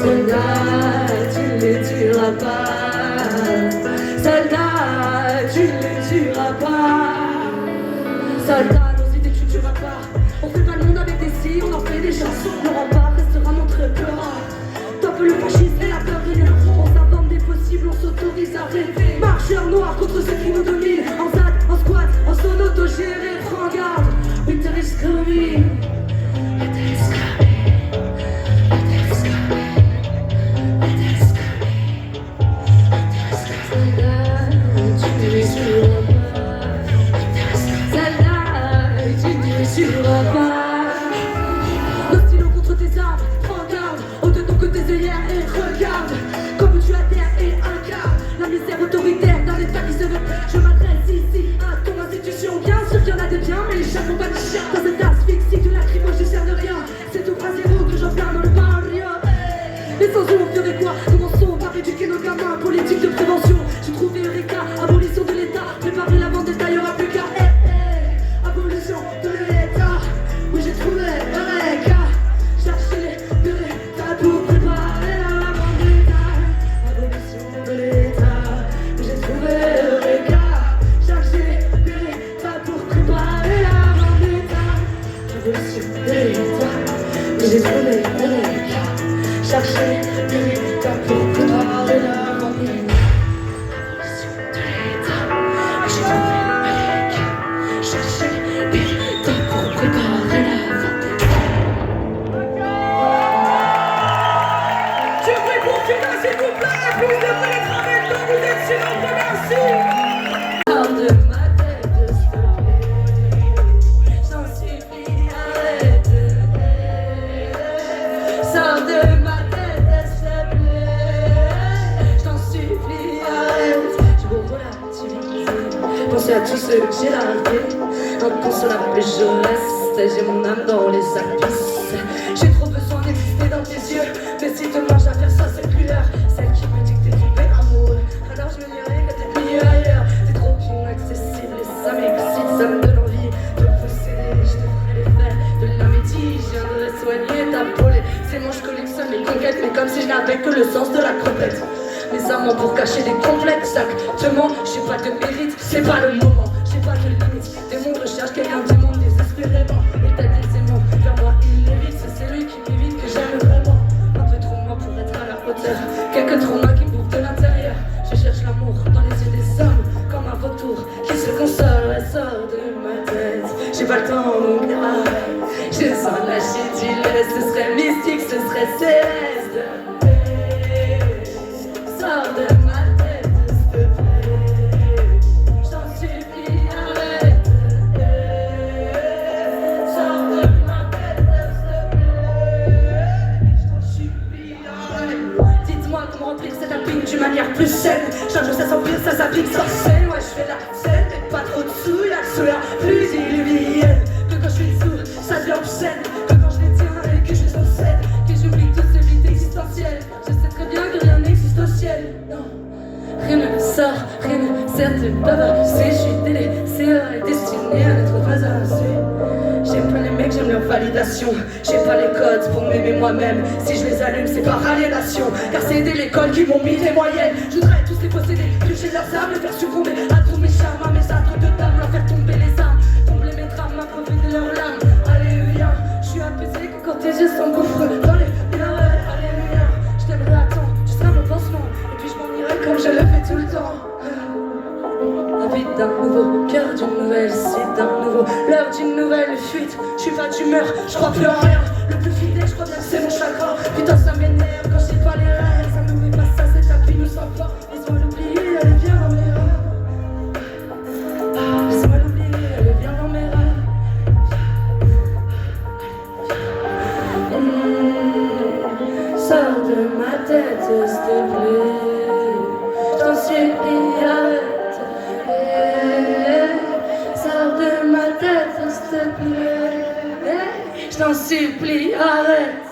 Soldat, tu ne les tueras pas. Soldat, tu ne les tueras pas. Soldat, nos idées tu tueras pas. On fait pas le monde avec des si, on en fait des chansons. Le rempart restera notre peur. Top le fascisme et la peur de rien. On s'invente des possibles, on s'autorise à rêver. Marcheurs noirs contre ceux qui nous dominent. En ZAD, en squat, en son autogéré. Prends garde, winter is coming. Winter is coming. Winter is coming. Winter is coming. Winter is coming. Tu ne les tueras pas. Tu ne les tueras pas. Nos stylos contre tes armes. Prends garde, au-dedans que tes œillères et regarde comme tu adhères et incarnes la misère autoritaire dans l'état qui se veut. Je m'adresse ici à ton institution. Bien sûr qu'il y en a des biens, mais les chats font pas de chiens. Dans cette asphyxie de la crime, je sers de rien. C'est tout bras zéro que j'enferme dans le barrio. Les sans on ferait quoi? Commençons par éduquer nos gamins. Politique de prévention, j'ai trouvé Eureka. Abolition de l'État, préparer la vendetta, il y aura plus qu'à abolition de l'État. Oui, j'ai trouvé Eureka. Chercher de l'État pour préparer la vendetta. Abolition de l'État. Oui, j'ai trouvé Eureka. Chercher de l'État pour préparer la vendetta. Abolition de l'État. Oui, j'ai trouvé Eureka. Chercher de l'État pour préparer la vendetta. Abolition de l'État. Oui, j'ai trouvé Eureka. Chercher de l'État pour préparer la vendetta. Je prie pour Tina, s'il vous plaît. Plus de prêtres avec nous, vous êtes si nombreux, merci. Sors de ma tête, s'il te plaît. J'en supplie, arrête. Sors de ma tête, s'il te plaît. J'en supplie, arrête. Je vous relativise. Pensez à tous ceux que j'ai largués. Inconsolable, mais je reste. J'ai mon âme dans les abysses. J'ai trop besoin d'exister dans tes yeux. Mais si demain j'affaire ça, c'est plus l'heure. Celle qui me dit que t'es tombé amoureux. Alors je me dirais que t'es mieux ailleurs. T'es trop inaccessible et ça m'excite. Ça me donne envie de posséder. Je te ferai l'effet de l'amétie. Je viendrai soigner ta peau. Ces manches collectionnent les conquêtes. Mais comme si je n'avais que le sens de la crevette. Mes amants pour cacher des complexes. Exactement, j'ai pas de mérite. C'est pas le moment, j'ai pas de limite. Des mondes recherchent quelqu'un du monde désespérément. Et t'as des aimants vers moi, il l'évite. C'est celui qui m'évite que j'aime vraiment. Un peu trop moi pour être à la hauteur. Quelques traumas qui me bouffent de l'intérieur. Je cherche l'amour dans les yeux des hommes. Comme un vautour qui se console. Elle sort de ma tête. J'ai pas le temps donc je sens lâcher du lait. Ce serait mystique, ce serait céleste. Sors de ma tête, s'il te plaît. J'en supplie, arrête. Sors de ma tête, s'il te plaît. J'en supplie, arrête. Dites-moi comment remplir cette alpine d'une manière plus saine. Chaque jour ça s'empire, ça s'applique sur scène. Ouais, je fais la scène, mais pas trop dessous. Y'a que cela plus illuminé. Que quand je suis dessous, ça devient obscène. Que quand je les tiens et que je suis sur scène. Que j'oublie toute cette vie existentielle. Je sais très bien que rien n'existe au ciel. Non. Rien ne sort, rien ne sert de bavarder. Je suis délaissée et destinée à n'être pas avancée. J'aime pas les mecs, j'aime leur validation. J'ai pas les codes pour m'aimer moi-même. Si je les allume, c'est par aliénation. Car c'est dès l'école qui m'ont mis des moyennes. Je voudrais tous les posséder, toucher leurs armes, les faire succomber à tous mes charmes, à mes astres de dames, leur faire tomber les armes, combler mes drames, m'approvisionner de leurs larmes. Alléluia, je suis apaisé que quand tes yeux s'engouffrent dans les bienfaits. Alléluia, je t'aimerai à temps, tu seras mon pansement. Et puis je m'en irai comme je le fais tout le temps. Envie d'un nouveau cœur, d'une nouvelle cité, d'un nouveau l'heure d'une nouvelle fuite. Je suis pas d'humeur, je crois plus en rien. Le plus fidèle, je crois bien que c'est mon chagrin. Putain, ça m'énerve quand j'ai pas les rêves. Ça me met pas ça, cet tapis nous sent pas. Laisse-moi l'oublier, allez viens dans mes rêves. Laisse-moi l'oublier, allez viens dans mes rêves. Sors de ma tête, s'il te plaît. J'en supplie, arrête. Sors de ma tête, s'il te plaît. Je t'en supplie, arrête.